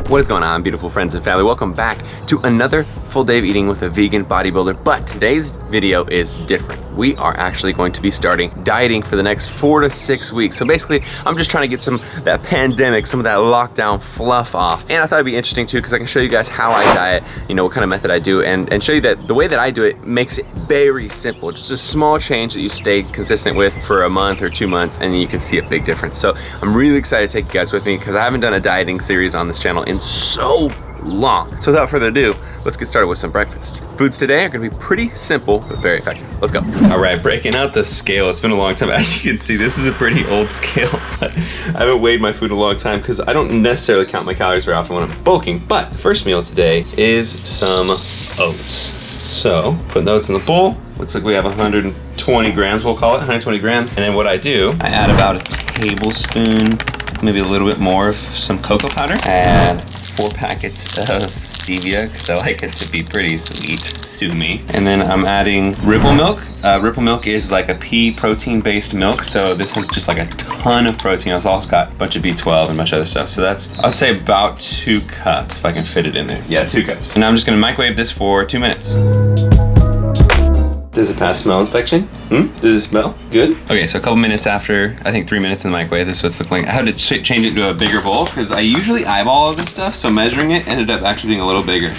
What is going on, beautiful friends and family? Welcome back to another full day of eating with a vegan bodybuilder, but today's video is different. We are actually going to be starting dieting for the next 4 to 6 weeks. So basically, I'm just trying to get some of that pandemic, some of that lockdown fluff off. And I thought it'd be interesting too, because I can show you guys how I diet, you know, what kind of method I do, and show you that the way that I do it makes it very simple. Just a small change that you stay consistent with for a month or 2 months, and then you can see a big difference. So I'm really excited to take you guys with me, because I haven't done a dieting series on this channel in so long. So without further ado, let's get started with some breakfast. Foods today are gonna be pretty simple, but very effective. Let's go. All right, breaking out the scale. It's been a long time. As you can see, this is a pretty old scale, but I haven't weighed my food in a long time because I don't necessarily count my calories very often when I'm bulking. But the first meal today is some oats. So, putting the oats in the bowl. Looks like we have 120 grams, we'll call it, 120 grams. And then what I do, I add about a tablespoon, maybe a little bit more of some cocoa powder. Add 4 packets of stevia, because I like it to be pretty sweet. Sue me. And then I'm adding Ripple milk. Ripple milk is like a pea protein based milk, so this has just like a ton of protein. It's also got a bunch of B12 and a bunch of other stuff. So that's, I'd say about 2 cups, if I can fit it in there. Yeah, 2 cups. And now I'm just gonna microwave this for 2 minutes. Does it pass smell inspection? Does it smell good? Okay, so a couple minutes after, I think 3 minutes in the microwave, this is what it's looking like. I had to change it to a bigger bowl because I usually eyeball all this stuff, so measuring it ended up actually being a little bigger.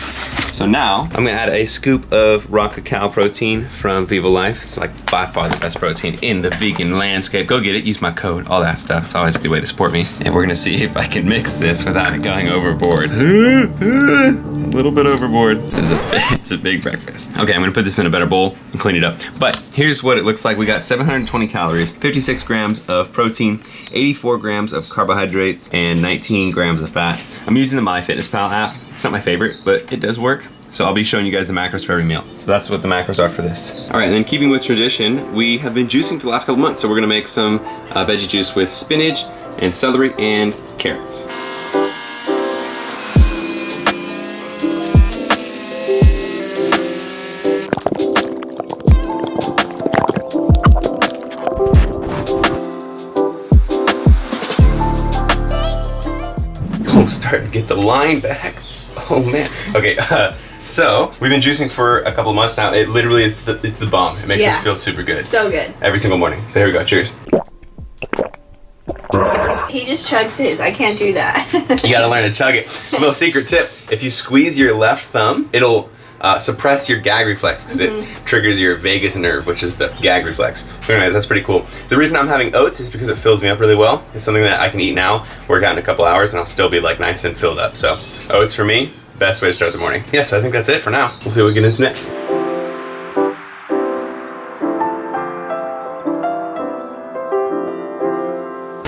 So now, I'm gonna add a scoop of raw cacao protein from Viva Life. It's like by far the best protein in the vegan landscape. Go get it, use my code, all that stuff. It's always a good way to support me. And we're gonna see if I can mix this without it going overboard. A little bit overboard. It's a big breakfast. Okay, I'm gonna put this in a better bowl and clean it up. But here's what it looks like. We got 720 calories, 56 grams of protein, 84 grams of carbohydrates, and 19 grams of fat. I'm using the MyFitnessPal app. It's not my favorite, but it does work. So I'll be showing you guys the macros for every meal. So that's what the macros are for this. All right, and then keeping with tradition, we have been juicing for the last couple months. So we're gonna make some veggie juice with spinach and celery and carrots. Starting to get the line back. Oh man. Okay, so we've been juicing for a couple of months now. It literally is it's the bomb. It makes us feel super good. So good. Every single morning. So here we go. Cheers. He just chugs his. I can't do that. You gotta learn to chug it. A little secret tip: if you squeeze your left thumb, it'll suppress your gag reflex because it triggers your vagus nerve, which is the gag reflex. So anyways, that's pretty cool. The reason I'm having oats is because it fills me up really well. It's something that I can eat now, work out in a couple hours, and I'll still be like nice and filled up. So oats for me, best way to start the morning. Yeah, so I think that's it for now. We'll see what we get into next.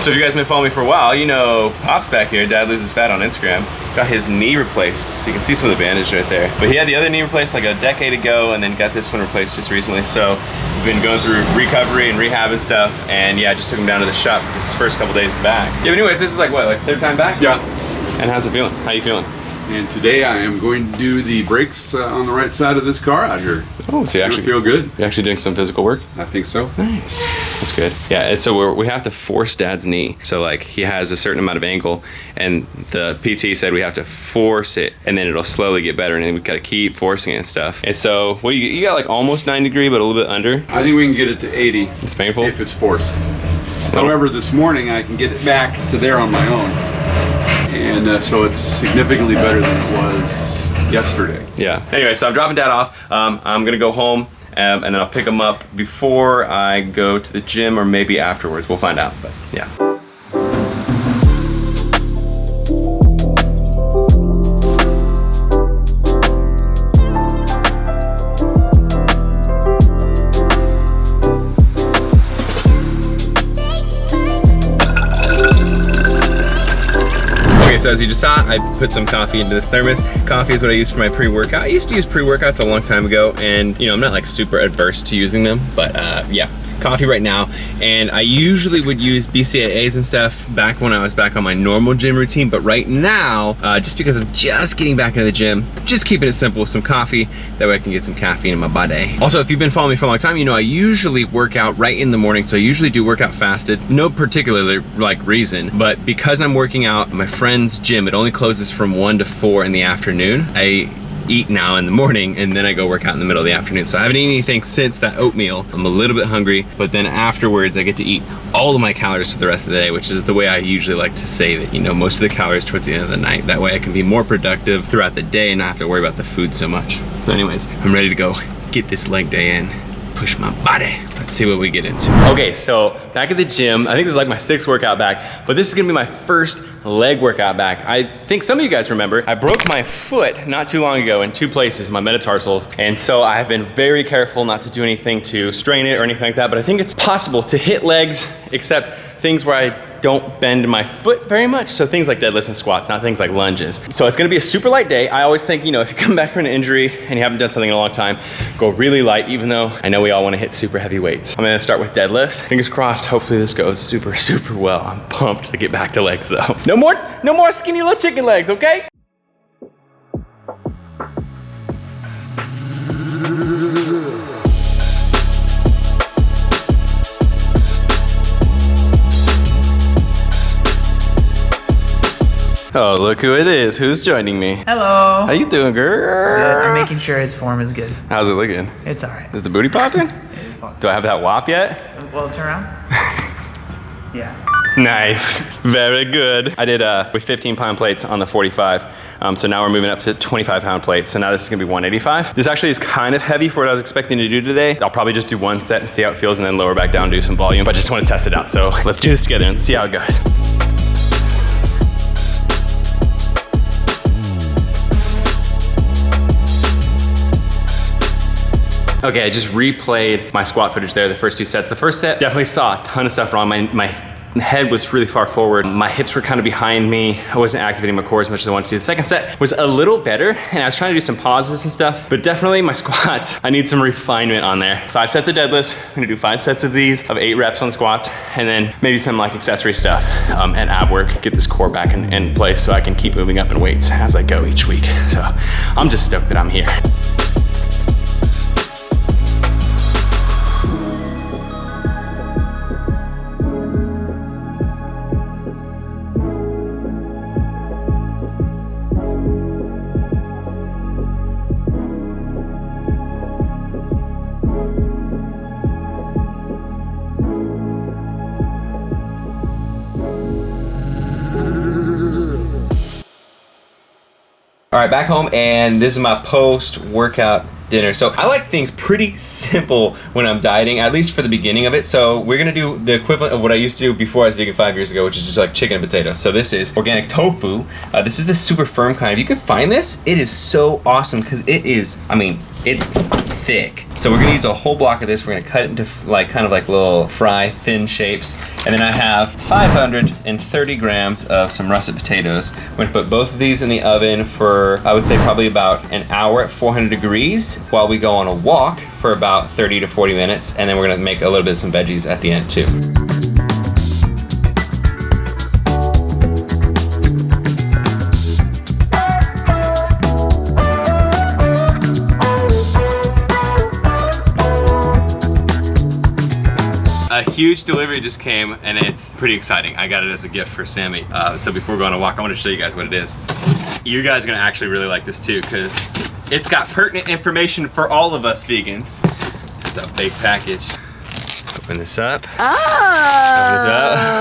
So if you guys have been following me for a while, you know Pop's back here, Dad Loses Fat on Instagram. Got his knee replaced, so you can see some of the bandage right there. But he had the other knee replaced like a decade ago, and then got this one replaced just recently. So we've been going through recovery and rehab and stuff, and yeah, I just took him down to the shop because it's his first couple days back. Yeah, but anyways, this is like what, like 3rd time back? Yeah. And how's it feeling? How you feeling? And today I am going to do the brakes on the right side of this car out here. Oh, so you actually feel good? You're actually doing some physical work? I think so. Nice. That's good. Yeah, and so we have to force Dad's knee. So like he has a certain amount of angle, and the PT said we have to force it, and then it'll slowly get better, and then we gotta keep forcing it and stuff. And so what you got like almost 90 degree, but a little bit under? I think we can get it to 80. It's painful? If it's forced. However, this morning I can get it back to there on my own. And so it's significantly better than it was yesterday. Yeah. Anyway, so I'm dropping Dad off. I'm gonna go home and then I'll pick him up before I go to the gym or maybe afterwards. We'll find out, but yeah. So as you just saw, I put some coffee into this thermos. Coffee is what I use for my pre-workout. I used to use pre-workouts a long time ago, and you know, I'm not like super adverse to using them, but yeah. Coffee right now And I usually would use BCAAs and stuff back when I was back on my normal gym routine, but right now, just because I'm just getting back into the gym, just keeping it simple with some coffee, that way I can get some caffeine in my body. Also, if you've been following me for a long time, you know I usually work out right in the morning, so I usually do work out fasted. No particular like reason, but because I'm working out at my friend's gym, it only closes from 1 to 4 in the afternoon. I eat now in the morning and then I go work out in the middle of the afternoon. So I haven't eaten anything since that oatmeal. I'm a little bit hungry, but then afterwards I get to eat all of my calories for the rest of the day, which is the way I usually like to save it. You know, most of the calories towards the end of the night. That way I can be more productive throughout the day and not have to worry about the food so much. So anyways, I'm ready to go get this leg day in, push my body. Let's see what we get into. Okay, so back at the gym. I think this is like my 6th workout back, but this is gonna be my first leg workout back. I think some of you guys remember, I broke my foot not too long ago in 2 places, my metatarsals, and so I have been very careful not to do anything to strain it or anything like that, but I think it's possible to hit legs, except things where I don't bend my foot very much, so things like deadlifts and squats, not things like lunges. So it's gonna be a super light day. I always think, you know, if you come back from an injury and you haven't done something in a long time, go really light, even though I know we all wanna hit super heavy weights. I'm gonna start with deadlifts. Fingers crossed, hopefully this goes super well. I'm pumped to get back to legs though. No more skinny little chicken legs, okay? Oh, look who it is. Who's joining me? Hello. How you doing, girl? Good. I'm making sure his form is good. How's it looking? It's all right. Is the booty popping? It is fun. Do I have that wop yet? Well, turn around. Yeah. Nice, very good. I did with 15-pound plates on the 45. So now we're moving up to 25-pound plates. So now this is gonna be 185. This actually is kind of heavy for what I was expecting to do today. I'll probably just do 1 set and see how it feels and then lower back down, do some volume. But I just wanna test it out. So let's do this together and see how it goes. Okay, I just replayed my squat footage there, the first 2 sets. The first set, definitely saw a ton of stuff wrong. My head was really far forward. My hips were kind of behind me. I wasn't activating my core as much as I wanted to. The second set was a little better, and I was trying to do some pauses and stuff, but definitely my squats, I need some refinement on there. 5 sets of deadlifts. I'm gonna do 5 sets of these, of 8 reps on squats, and then maybe some like accessory stuff and ab work. Get this core back in place so I can keep moving up in weights as I go each week. So I'm just stoked that I'm here. All right, back home, and this is my post-workout dinner. So I like things pretty simple when I'm dieting, at least for the beginning of it. So we're gonna do the equivalent of what I used to do before I was vegan 5 years ago, which is just like chicken and potatoes. So this is organic tofu. This is the super firm kind. If you can find this, it is so awesome because it is, I mean, it's thick. So we're gonna use a whole block of this. We're gonna cut it into like kind of like little fry thin shapes. And then I have 530 grams of some russet potatoes. I'm gonna put both of these in the oven for, I would say probably about an hour at 400 degrees while we go on a walk for about 30 to 40 minutes. And then we're gonna make a little bit of some veggies at the end too. A huge delivery just came and it's pretty exciting. I got it as a gift for Sammy. So before we go on a walk, I want to show you guys what it is. You guys are gonna actually really like this too because it's got pertinent information for all of us vegans. It's a big package. Open this up. Oh,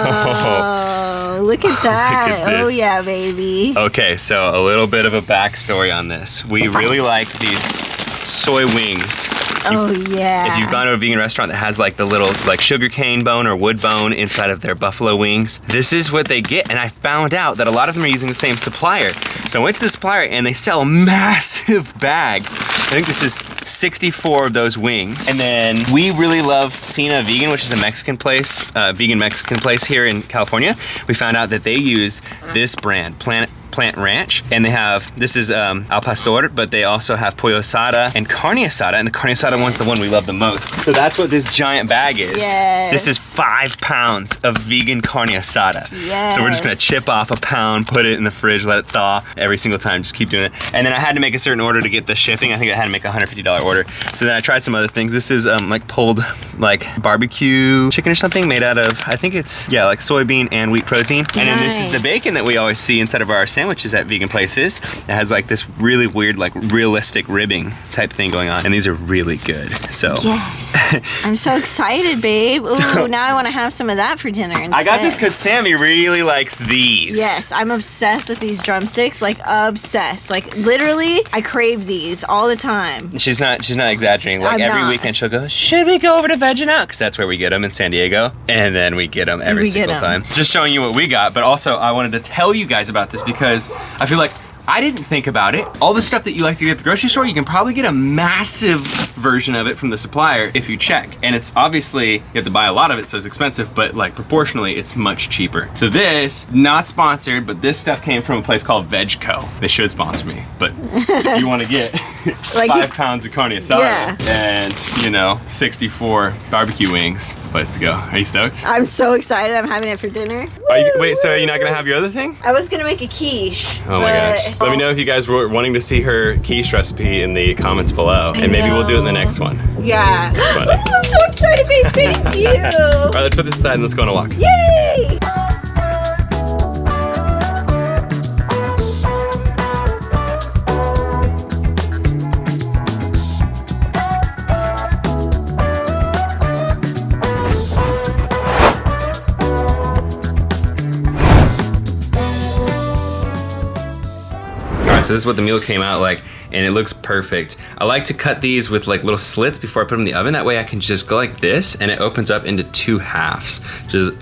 Open this up. look at that. Look at Oh this. yeah, baby. Okay, so a little bit of a backstory on this. We really like these soy wings. Oh yeah. If you've gone to a vegan restaurant that has like the little like sugar cane bone or wood bone inside of their buffalo wings, this is what they get. And I found out that a lot of them are using the same supplier. So I went to the supplier and they sell massive bags. I think this is 64 of those wings. And then we really love Cena Vegan, which is a Mexican place, vegan Mexican place here in California. We found out that they use this brand, Plant Ranch, and they have, this is al pastor, but they also have pollo asada and carne asada, and the carne asada one's the one we love the most. So that's what this giant bag is. Yes. This is 5 pounds of vegan carne asada. Yes. So we're just gonna chip off a pound, put it in the fridge, let it thaw every single time, just keep doing it. And then I had to make a certain order to get the shipping. I think I had to make a $150 order. So then I tried some other things. This is like pulled like barbecue chicken or something made out of, I think it's, yeah, like soybean and wheat protein. And then this is the bacon that we always see inside of our sandwiches at vegan places. It has like this really weird, like realistic ribbing type thing going on. And these are really good, so. Yes. I'm so excited, babe. Ooh, now I want to have some of that for dinner instead. I got this because Sammy really likes these. Yes, I'm obsessed with these drumsticks, like obsessed. Like literally, I crave these all the time. She's not exaggerating. Like I'm every not. weekend she'll go, should we go over to Veg Out? Because that's where we get them in San Diego. And then we get them every single time. Just showing you what we got, but also I wanted to tell you guys about this because I feel like I didn't think about it. All the stuff that you like to get at the grocery store, you can probably get a massive version of it from the supplier if you check. And it's obviously, you have to buy a lot of it, so it's expensive, but like proportionally, it's much cheaper. So this, not sponsored, but this stuff came from a place called Vegco. They should sponsor me, but if you want to get Like 5 pounds of carne asada Yeah. and, you know, 64 barbecue wings, it's the place to go. Are you stoked? I'm so excited. I'm having it for dinner. Wait, so are you not gonna have your other thing? I was gonna make a quiche. Oh my gosh. Let me know if you guys were wanting to see her quiche recipe in the comments below. And maybe we'll do it in the next one. Yeah. It's funny. I'm so excited, babe. Thank you. All right, let's put this aside and let's go on a walk. Yay! So this is what the meal came out like, and it looks perfect. I like to cut these with like little slits before I put them in the oven. That way I can just go like this and it opens up into 2 halves. Just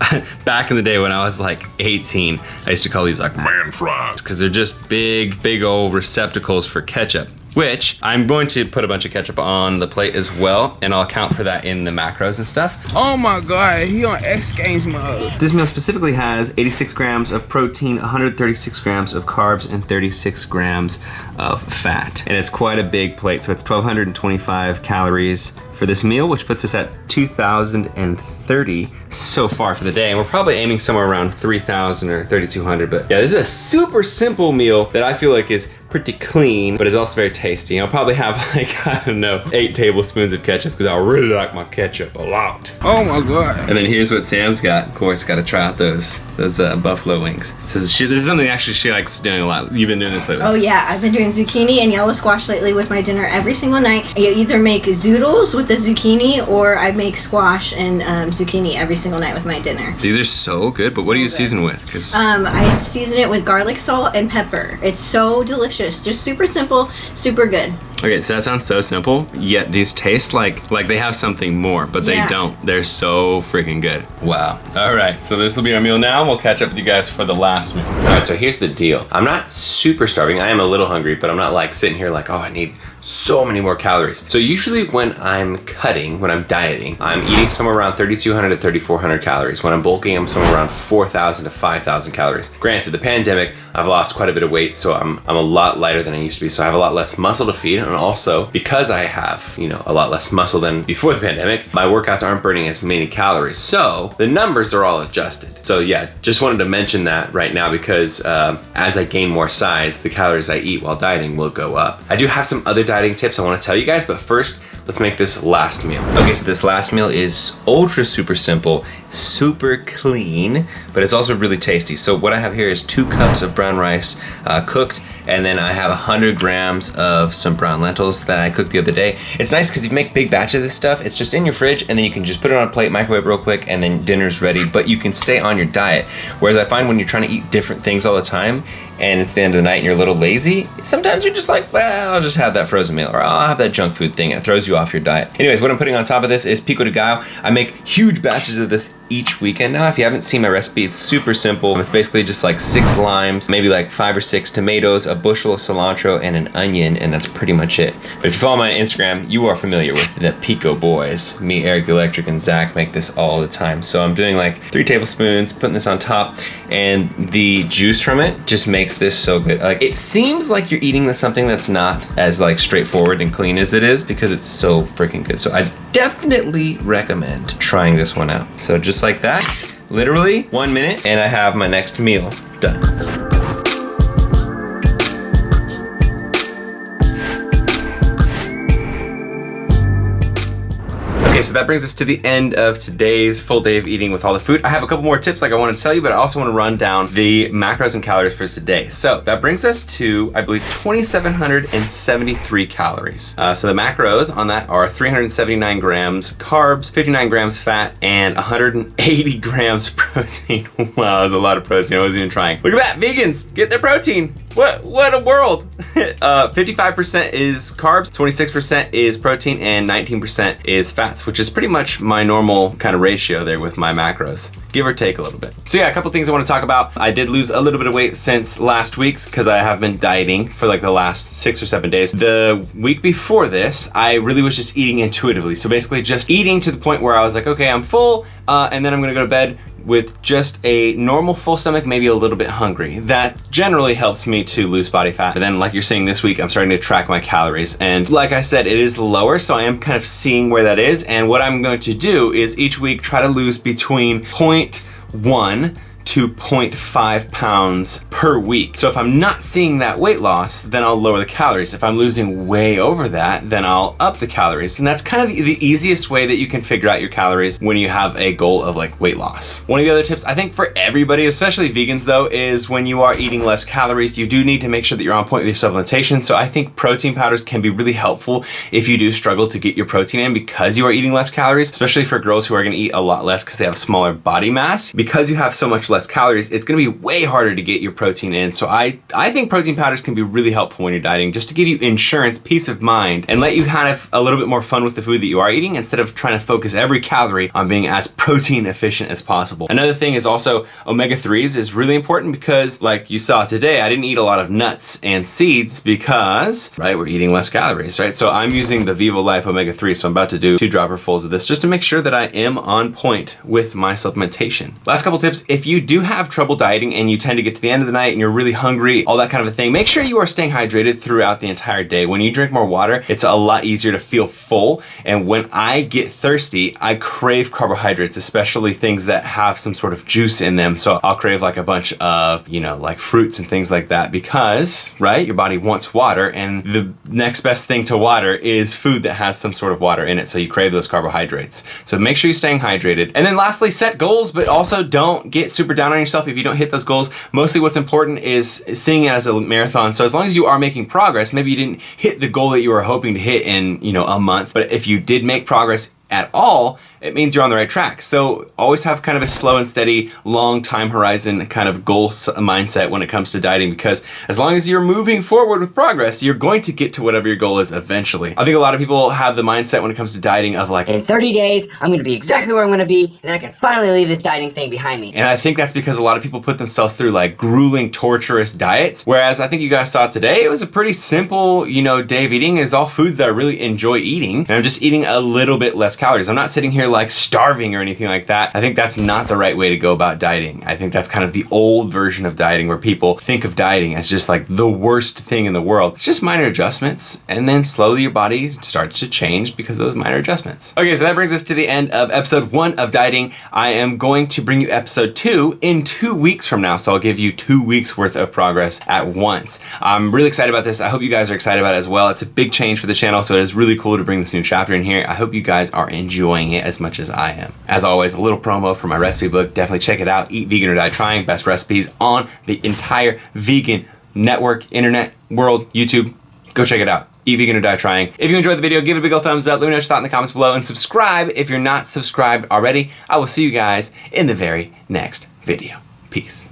back in the day when I was like 18, I used to call these like man fries because they're just big old receptacles for ketchup, which I'm going to put a bunch of ketchup on the plate as well, and I'll account for that in the macros and stuff. Oh my God, he on X Games mode. This meal specifically has 86 grams of protein, 136 grams of carbs, and 36 grams of fat. And it's quite a big plate, so it's 1,225 calories for this meal, which puts us at 2,030 so far for the day. And we're probably aiming somewhere around 3,000 or 3,200. But yeah, this is a super simple meal that I feel like is pretty clean, but it's also very tasty. And I'll probably have like, I don't know, 8 tablespoons of ketchup because I really like my ketchup a lot. Oh my God. And then here's what Sam's got. Of course, got to try out those buffalo wings. So this is something actually she likes doing a lot. You've been doing this lately. Oh yeah, I've been doing zucchini and yellow squash lately with my dinner every single night. I either make zoodles with the zucchini or I make squash and zucchini every single night with my dinner. These are so good, but what do you season with? 'Cause I season it with garlic, salt, and pepper. It's so delicious. Just super simple, super good. okay, so that sounds so simple, yet these taste like they have something more, but they Yeah. don't. They're so freaking good. Wow. All right, so this will be our meal now. We'll catch up with you guys for the last meal. All right, so here's the deal. I'm not super starving. I am a little hungry, but I'm not like sitting here like, oh, I need so many more calories. So usually when I'm cutting, when I'm dieting, I'm eating somewhere around 3,200 to 3,400 calories. When I'm bulking, I'm somewhere around 4,000 to 5,000 calories. Granted, the pandemic, I've lost quite a bit of weight, so I'm a lot lighter than I used to be, so I have a lot less muscle to feed, and also because I have, you know, a lot less muscle than before the pandemic, my workouts aren't burning as many calories, so the numbers are all adjusted. So yeah, just wanted to mention that right now because as I gain more size, the calories I eat while dieting will go up. I do have some other dieting tips I want to tell you guys, but first, let's make this last meal. Okay, so this last meal is ultra super simple, super clean, but it's also really tasty. So what I have here is 2 cups of brown rice cooked, and then I have 100 grams of some brown lentils that I cooked the other day. It's nice because you make big batches of this stuff. It's just in your fridge, and then you can just put it on a plate, microwave real quick, and then dinner's ready, but you can stay on your diet. Whereas I find when you're trying to eat different things all the time, and it's the end of the night and you're a little lazy, sometimes you're just like, well, I'll just have that frozen meal, or I'll have that junk food thing, and it throws you off your diet. Anyways, what I'm putting on top of this is pico de gallo. I make huge batches of this each weekend now. If you haven't seen my recipe, it's super simple. It's basically just like 6 limes, maybe like 5 or 6 tomatoes, a bushel of cilantro, and an onion, and that's pretty much it. But if you follow my Instagram, you are familiar with the Pico Boys. Me, Eric the Electric, and Zach make this all the time. So I'm doing like 3 tablespoons, putting this on top, and the juice from it just makes this so good. Like, it seems like you're eating something that's not as like straightforward and clean as it is because it's so freaking good. So I definitely recommend trying this one out. So just like that, literally 1 minute, and I have my next meal done. Okay, so that brings us to the end of today's full day of eating with all the food. I have a couple more tips like I want to tell you, but I also want to run down the macros and calories for today. So that brings us to, I believe, 2,773 calories. So the macros on that are 379 grams carbs, 59 grams fat, and 180 grams protein. Wow, that's a lot of protein. I wasn't even trying. Look at that, vegans, get their protein. What a world. 55% is carbs, 26% is protein, and 19% is fats, which is pretty much my normal kind of ratio there with my macros, give or take a little bit. So yeah, a couple things I want to talk about. I did lose a little bit of weight since last week's because I have been dieting for like the last 6 or 7 days. The week before this, I really was just eating intuitively. So basically just eating to the point where I was like, okay, I'm full, and then I'm gonna go to bed with just a normal full stomach, maybe a little bit hungry. That generally helps me to lose body fat. But then like you're seeing this week, I'm starting to track my calories. And like I said, it is lower, so I am kind of seeing where that is. And what I'm going to do is each week try to lose between 0.1 to 0.5 pounds per week. So if I'm not seeing that weight loss, then I'll lower the calories. If I'm losing way over that, then I'll up the calories. And that's kind of the easiest way that you can figure out your calories when you have a goal of like weight loss. One of the other tips, I think for everybody, especially vegans though, is when you are eating less calories, you do need to make sure that you're on point with your supplementation. So I think protein powders can be really helpful if you do struggle to get your protein in because you are eating less calories, especially for girls who are gonna eat a lot less because they have smaller body mass. Because you have so much less calories, it's gonna be way harder to get your protein in. So I think protein powders can be really helpful when you're dieting, just to give you insurance, peace of mind, and let you have a little bit more fun with the food that you are eating instead of trying to focus every calorie on being as protein efficient as possible. Another thing is also omega-3s is really important because like you saw today, I didn't eat a lot of nuts and seeds because, right, we're eating less calories, right? So I'm using the Vivo Life omega-3, so I'm about to do 2 dropperfuls of this just to make sure that I am on point with my supplementation. Last couple tips, if you do have trouble dieting and you tend to get to the end of the night and you're really hungry, all that kind of a thing, make sure you are staying hydrated throughout the entire day. When you drink more water, it's a lot easier to feel full. And when I get thirsty, I crave carbohydrates, especially things that have some sort of juice in them. So I'll crave like a bunch of, you know, like fruits and things like that because, right, your body wants water and the next best thing to water is food that has some sort of water in it. So you crave those carbohydrates. So make sure you're staying hydrated. And then lastly, set goals, but also don't get super down on yourself if you don't hit those goals. Mostly what's important is seeing it as a marathon. So as long as you are making progress, maybe you didn't hit the goal that you were hoping to hit in, you know, a month, but if you did make progress at all, it means you're on the right track. So always have kind of a slow and steady, long time horizon kind of goal mindset when it comes to dieting, because as long as you're moving forward with progress, you're going to get to whatever your goal is eventually. I think a lot of people have the mindset when it comes to dieting of like, in 30 days, I'm gonna be exactly where I'm gonna be, and then I can finally leave this dieting thing behind me. And I think that's because a lot of people put themselves through like grueling, torturous diets. Whereas I think you guys saw today, it was a pretty simple, you know, day of eating. It's all foods that I really enjoy eating. And I'm just eating a little bit less calories. I'm not sitting here like starving or anything like that. I think that's not the right way to go about dieting. I think that's kind of the old version of dieting where people think of dieting as just like the worst thing in the world. It's just minor adjustments, and then slowly your body starts to change because of those minor adjustments. Okay, so that brings us to the end of episode 1 of dieting. I am going to bring you episode 2 in 2 weeks from now. So I'll give you 2 weeks worth of progress at once. I'm really excited about this. I hope you guys are excited about it as well. It's a big change for the channel, so it is really cool to bring this new chapter in here. I hope you guys are enjoying it as much as I am. As always, a little promo for my recipe book. Definitely check it out. Eat Vegan or Die Trying. Best recipes on the entire vegan network, internet, world, YouTube. Go check it out. Eat Vegan or Die Trying. If you enjoyed the video, give it a big old thumbs up. Let me know your thought in the comments below, and subscribe if you're not subscribed already. I will see you guys in the very next video. Peace.